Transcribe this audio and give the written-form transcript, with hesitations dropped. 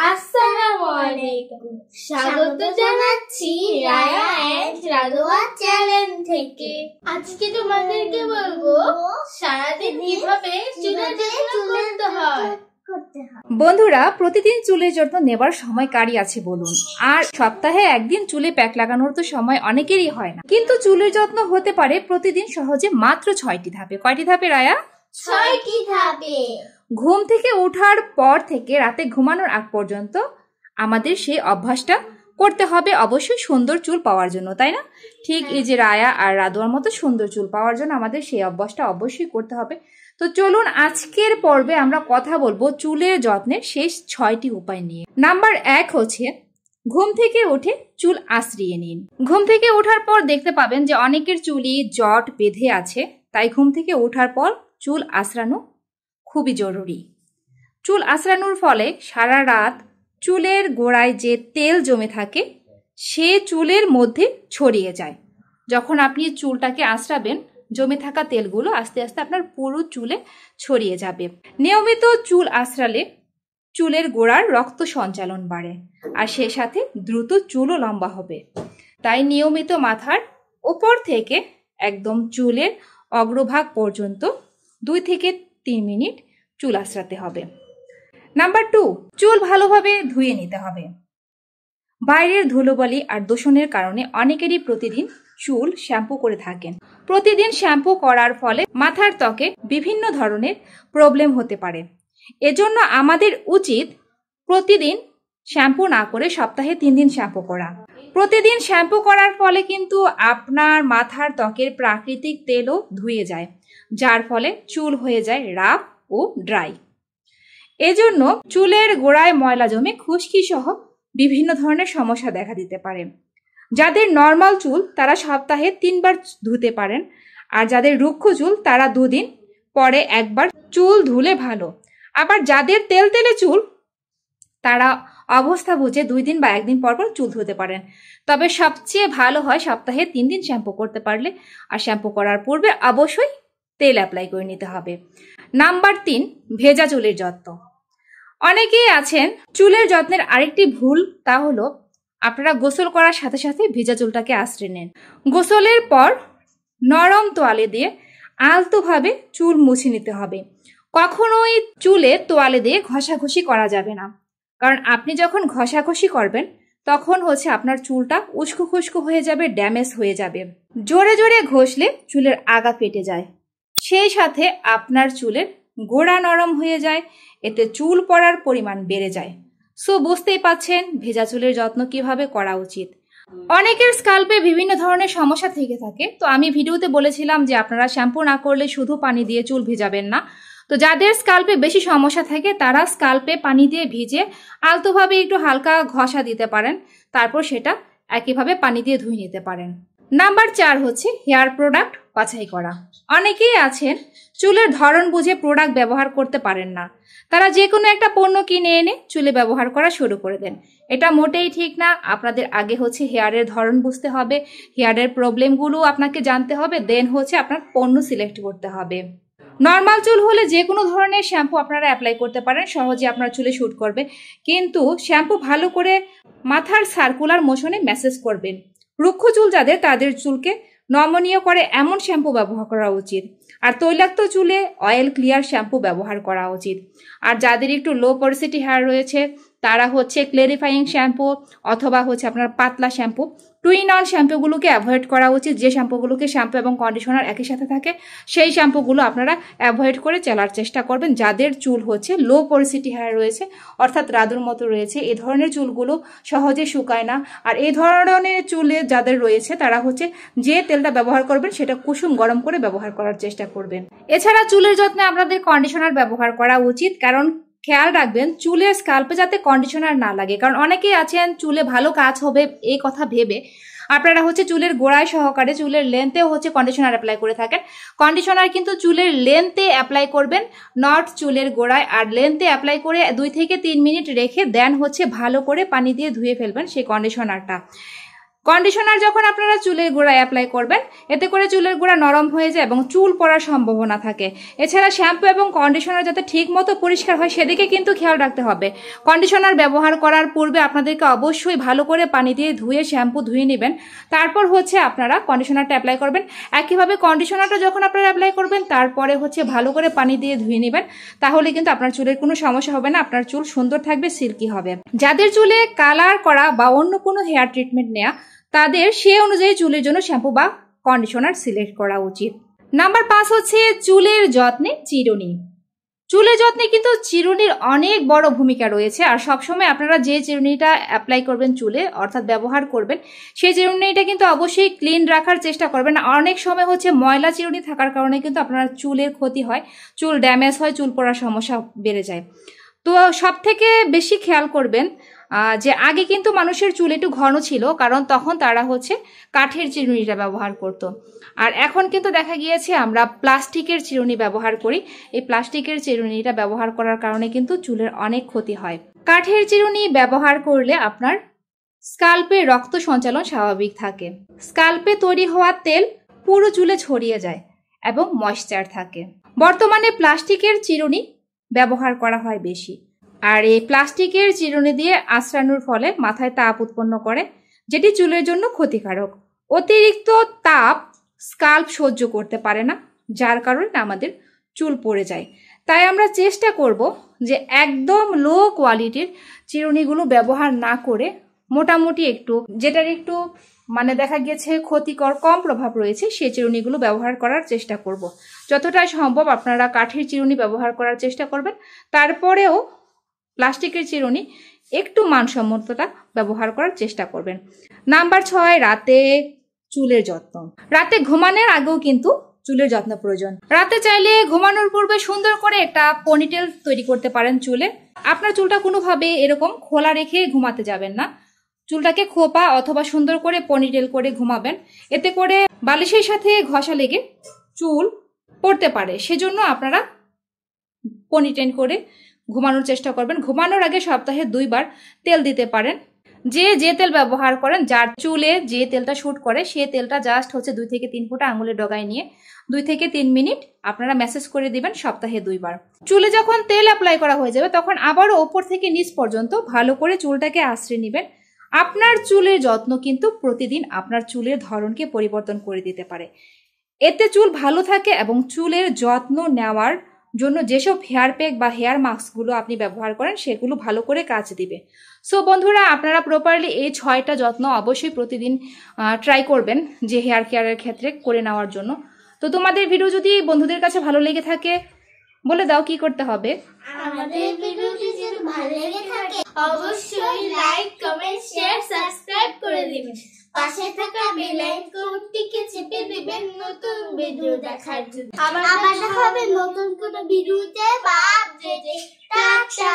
আসসালামু আলাইকুম। স্বাগত জানাচ্ছি রায়া এন্ড রাদোয়া চ্যানেল থেকে। আজকে তোমাদেরকে বলবো সারাদিন কিভাবে চুলের যত্ন করতে হয়। বন্ধুরা, প্রতিদিন চুলের যত্ন নেবার সময় কারই আছে বলুন? আর সপ্তাহে একদিন চুলে প্যাক লাগানোর তো সময় অনেকেরই হয় না, কিন্তু চুলের যত্ন হতে পারে প্রতিদিন সহজে মাত্র 6টি ধাপে। কয়টি ধাপে রায়া? 6টি ধাপে। ঘুম থেকে ওঠার পর থেকে রাতে ঘুমানোর আগ পর্যন্ত আমাদের সেই অভ্যাসটা করতে হবে, অবশ্যই সুন্দর চুল পাওয়ার জন্য, তাই না? ঠিক এই যে রায়া আর রাদোয়ার মতো সুন্দর চুল পাওয়ার জন্য আমাদের সেই অভ্যাসটা অবশ্যই করতে হবে। তো চলুন আজকের পর্বে আমরা কথা বলবো চুলের যত্নের শেষ 6টি উপায় নিয়ে। নাম্বার 1 হচ্ছে ঘুম থেকে উঠে চুল আঁচড়িয়ে নিন। ঘুম থেকে ওঠার পর দেখতে পাবেন যে অনেকের চুলই জট বেঁধে আছে, তাই ঘুম থেকে ওঠার পর চুল আঁচড়ানো খুবই জরুরি। চুল আঁচড়ানোর ফলে সারা রাত চুলের গোড়ায় যে তেল জমে থাকে সে চুলের মধ্যে ছড়িয়ে যায়। যখন আপনি চুলটাকে আঁচড়াবেন, জমে থাকা তেলগুলো আস্তে আস্তে আপনার পুরো চুলে ছড়িয়ে যাবে। নিয়মিত চুল আঁচড়ালে চুলের গোড়ার রক্ত সঞ্চালন বাড়ে, আর সে সাথে দ্রুত চুলও লম্বা হবে। তাই নিয়মিত মাথার উপর থেকে একদম চুলের অগ্রভাগ পর্যন্ত 2 থেকে 3 মিনিট চুল আঁচড়াতে হবে। নাম্বার 2, চুল ভালোভাবে ধুয়ে নিতে হবে। বাইরের ধুলোবালি আর দূষণের কারণে অনেকেরই প্রতিদিন চুল শ্যাম্পু করে থাকেন। প্রতিদিন শ্যাম্পু করার ফলে মাথার ত্বকে বিভিন্ন ধরনের প্রবলেম হতে পারে। এজন্য আমাদের উচিত প্রতিদিন শ্যাম্পু না করে সপ্তাহে 3 দিন শ্যাম্পু করা। প্রতিদিন শ্যাম্পু করার ফলে কিন্তু আপনার মাথার ত্বকের প্রাকৃতিক তেলও ধুয়ে যায়, যার ফলে চুল হয়ে যায় রাফ ও ড্রাই। এজন্য চুলের গোড়ায় ময়লা জমে খুশকি সহ বিভিন্ন ধরনের সমস্যা দেখা দিতে পারে। যাদের নর্মাল চুল তারা সপ্তাহে 3 বার ধুতে পারেন, আর যাদের রুক্ষ চুল তারা 2 দিন পরে একবার চুল ধুলে ভালো। আবার যাদের তেলতেলে চুল তারা অবস্থা বুঝে 2 দিন বা 1 দিন পর পর চুল ধুতে পারেন। তবে সবচেয়ে ভালো হয় সপ্তাহে 3 দিন শ্যাম্পু করতে পারলে, আর শ্যাম্পু করার পূর্বে অবশ্যই তেল অ্যাপ্লাই করে নিতে হবে। নাম্বার 3, ভেজা চুলের যত্ন। অনেকেই আছেন চুলের যত্নের আরেকটি ভুল, তা হলো আপনারা গোসল করার সাথে সাথে ভেজা চুলটাকে আঁচড়ে নেন। গোসলের পর নরম তোয়ালে দিয়ে আলতোভাবে চুল মুছে নিতে হবে। কখনোই চুলে তোয়ালে দিয়ে ঘষাঘষি করা যাবে না, কারণ আপনি যখন ঘষাঘষি করবেন তখন আপনার চুলটা উস্কো খুস্কো হয়ে যাবে, ড্যামেজ হয়ে যাবে। জোরে জোরে ঘষলে চুলের আগা কেটে যায়, সেই সাথে আপনার চুলের গোড়া নরম হয়ে যায়, এতে চুল পড়ার পরিমাণ বেড়ে যায়। সো বুঝতেই পাচ্ছেন ভেজা চুলের যত্ন কিভাবে করা উচিত। অনেকের স্কাল্পে বিভিন্ন ধরনের সমস্যা থেকে থাকে, তো আমি ভিডিওতে বলেছিলাম যে আপনারা শ্যাম্পু না করলে শুধু পানি দিয়ে চুল ভেজাবেন না। তো যাদের স্কাল্পে বেশি সমস্যা থাকে তারা স্কাল্পে পানি দিয়ে ভিজে আলতোভাবে একটু হালকা ঘষা দিতে পারেন, তারপর সেটা একইভাবে পানি দিয়ে ধুয়ে নিতে পারেন। নাম্বার 4 হচ্ছে হেয়ার প্রোডাক্ট বাছাই করা। অনেকেই আছেন চুলের ধরন বুঝে প্রোডাক্ট ব্যবহার করতে পারেন না, তারা যে কোনো একটা পণ্য কিনে এনে চুলে ব্যবহার করা শুরু করে দেন। এটা মোটেই ঠিক না। আপনাদের আগে হেয়ারের ধরন বুঝতে হবে, হেয়ারের প্রবলেমগুলো আপনাকে জানতে হবে, দেন আপনার পণ্য সিলেক্ট করতে হবে। নর্মাল চুল হলে যে কোনো ধরনের শ্যাম্পু আপনারা অ্যাপ্লাই করতে পারেন, সহজে আপনার চুলে শ্যুট করবে, কিন্তু শ্যাম্পু ভালো করে মাথার সার্কুলার মোশনে ম্যাসেজ করবেন। রুক্ষ চুল যাদের, তাদের চুলকে নমনীয় করে এমন শ্যাম্পু ব্যবহার করা উচিত। আর তৈলাক্ত চুলে অয়েল ক্লিয়ার শ্যাম্পু ব্যবহার করা উচিত। আর যাদের একটু লো পরিসিটি হেয়ার রয়েছে তারা ক্লেরিফাইং শ্যাম্পু অথবা আপনার পাতলা শ্যাম্পু, 2-in-1 শ্যাম্পুগুলোকে অ্যাভয়েড করা উচিত। যে শ্যাম্পুগুলোকে শ্যাম্পু এবং কন্ডিশনার একই সাথে থাকে সেই শ্যাম্পুগুলো আপনারা অ্যাভয়েড করে চলার চেষ্টা করবেন। যাদের চুল লো পরিসিটি হেয়ার রয়েছে, অর্থাৎ রাদুর মতো রয়েছে, এই ধরনের চুলগুলো সহজে শুকায় না। আর এই ধরনের চুলে যাদের রয়েছে তারা যে তেলটা ব্যবহার করবেন সেটা কুসুম গরম করে ব্যবহার করার চেষ্টা করবেন। এছাড়া চুলের যত্নে আপনাদের কন্ডিশনার ব্যবহার করা উচিত, কারণ খেয়াল রাখবেন চুলের স্কাল্পে যাতে কন্ডিশনার না লাগে। কারণ অনেকেই আছেন চুলে ভালো কাজ হবে এই কথা ভেবে আপনারা চুলের গোড়ায় সহকারে চুলের লেন্থেও কন্ডিশনার অ্যাপ্লাই করে থাকেন। কন্ডিশনার কিন্তু চুলের লেন্থে অ্যাপ্লাই করবেন, নট চুলের গোড়ায়। আর লেন্থে অ্যাপ্লাই করে 2 থেকে 3 মিনিট রেখে দেন ভালো করে পানি দিয়ে ধুয়ে ফেলবেন সেই কন্ডিশনারটা। কন্ডিশনার যখন আপনারা চুলের গোড়ায় অ্যাপ্লাই করবেন, এতে করে চুলের গোড়া নরম হয়ে যায় এবং চুল পড়ার সম্ভাবনা থাকে। এছাড়া শ্যাম্পু এবং কন্ডিশনার যাতে ঠিক মতো পরিষ্কার হয় সেদিকে কিন্তু খেয়াল রাখতে হবে। কন্ডিশনার ব্যবহার করার পূর্বে আপনাদেরকে অবশ্যই ভালো করে পানি দিয়ে ধুয়ে শ্যাম্পু ধুয়ে নেবেন, তারপর আপনারা কন্ডিশনারটা অ্যাপ্লাই করবেন। একইভাবে কন্ডিশনারটা যখন আপনারা অ্যাপ্লাই করবেন তারপরে ভালো করে পানি দিয়ে ধুয়ে নেবেন, তাহলে কিন্তু আপনার চুলের কোনো সমস্যা হবে না, আপনার চুল সুন্দর থাকবে, সিল্কি হবে। যাদের চুলে কালার করা বা অন্য কোনো হেয়ার ট্রিটমেন্ট নেওয়া, তাদের সে অনুযায়ী চুলের জন্য শ্যাম্পু বা কন্ডিশনার সিলেক্ট করা উচিত। নাম্বার 5 চুলের যত্নে চিরুনি। চুলের যত্নে কিন্তু চিরুনির অনেক বড় ভূমিকা রয়েছে। আর সবসময় আপনারা যে চিরুনিটা অ্যাপ্লাই করবেন চুলে, অর্থাৎ ব্যবহার করবেন, সেই চিরুনিটা কিন্তু অবশ্যই ক্লিন রাখার চেষ্টা করবেন। অনেক সময় ময়লা চিরুনি থাকার কারণে কিন্তু আপনার চুলের ক্ষতি হয়, চুল ড্যামেজ হয়, চুল পড়ার সমস্যা বেড়ে যায়। তো সব থেকে বেশি খেয়াল করবেন যে আগে কিন্তু মানুষের চুল একটু ঘন ছিল, কারণ তখন তারা কাঠের চিরুনিটা ব্যবহার করত। আর এখন কিন্তু দেখা গিয়েছে আমরা প্লাস্টিকের চিরুনি ব্যবহার করি। এই প্লাস্টিকের চিরুনিটা ব্যবহার করার কারণে কিন্তু চুলের অনেক ক্ষতি হয়। কাঠের চিরুনি ব্যবহার করলে আপনার স্কাল্পে রক্ত সঞ্চালন স্বাভাবিক থাকে, স্কাল্পে তৈরি হওয়া তেল পুরো চুলে ছড়িয়ে যায় এবং ময়েশ্চার থাকে। বর্তমানে প্লাস্টিকের চিরুনি ব্যবহার করা হয় বেশি, আর এই প্লাস্টিকের চিরুনি দিয়ে আঁচড়ানোর ফলে মাথায় তাপ উৎপন্ন করে, যেটি চুলের জন্য ক্ষতিকারক। অতিরিক্ত তাপ স্কাল্প সহ্য করতে পারে না, যার কারণে আমাদের চুল পড়ে যায়। তাই আমরা চেষ্টা করব যে একদম লো কোয়ালিটির চিরুনিগুলো ব্যবহার না করে মোটামুটি যেটার একটু দেখা গিয়েছে ক্ষতিকর কম প্রভাব রয়েছে সেই চিরুনিগুলো ব্যবহার করার চেষ্টা করব। যতটা সম্ভব আপনারা কাঠের চিরুনি ব্যবহার করার চেষ্টা করবেন, তারপরেও প্লাস্টিকের চিরুনি একটু মানসম্মতটা ব্যবহার করার চেষ্টা করবেন। নাম্বার 6 রাতে চুলের যত্ন। রাতে ঘুমানোর আগেও কিন্তু চুলের যত্ন প্রয়োজন। রাতে চাইলে ঘুমানোর পূর্বে সুন্দর করে একটা পনিটেল তৈরি করতে পারেন চুলে। আপনার চুলটা কোনোভাবে এরকম খোলা রেখে ঘুমাতে যাবেন না, চুলটাকে খোপা অথবা সুন্দর করে পনিটেল করে ঘুমাবেন। এতে করে বালিশের সাথে ঘষা লেগে চুল পড়তে পারে, সেজন্য আপনারা পনিটেল করে ঘুমানোর চেষ্টা করবেন। ঘুমানোর আগে সপ্তাহে 2 বার তেল দিতে পারেন। যে তেল ব্যবহার করেন, যার চুলে যে তেলটা শুট করে, সেই তেলটা জাস্ট 2 থেকে 3 ফোঁটা আঙুলের ডগায় নিয়ে 2 থেকে 3 মিনিট আপনারা ম্যাসেজ করে দিবেন সপ্তাহে 2 বার। চুলে যখন তেল অ্যাপ্লাই করা হয়ে যাবে তখন আবারও ওপর থেকে নিচ পর্যন্ত ভালো করে চুলটাকে আঁচড়ে নেবেন। আপনার চুলের যত্ন কিন্তু প্রতিদিন আপনার চুলের ধরনকে পরিবর্তন করে দিতে পারে। এতে চুল ভালো থাকে এবং চুলের যত্ন নেওয়ার জন্য যেসব হেয়ার প্যাক বা হেয়ার মাস্কগুলো আপনি ব্যবহার করেন সেগুলো ভালো করে কাজ দিবে। সো বন্ধুরা, আপনারা প্রপারলি এই 6টা যত্ন অবশ্যই প্রতিদিন ট্রাই করবেন যে হেয়ার কেয়ারের ক্ষেত্রে করে নেওয়ার জন্য। তো তোমাদের ভিডিও যদি বন্ধুদের কাছে ভালো লেগে থাকে, বলে দাও কি করতে হবে। আমাদের ভিডিওটি যদি ভালো লেগে থাকে অবশ্যই লাইক, কমেন্ট, শেয়ার, সাবস্ক্রাইব করে দিবেন। পাশে থাকা বেল আইকনটিকে চেপে দিবেন নতুন ভিডিও দেখার জন্য। আবার দেখা হবে নতুন কোনো ভিডিওতে বা আপডেটে। টাটা।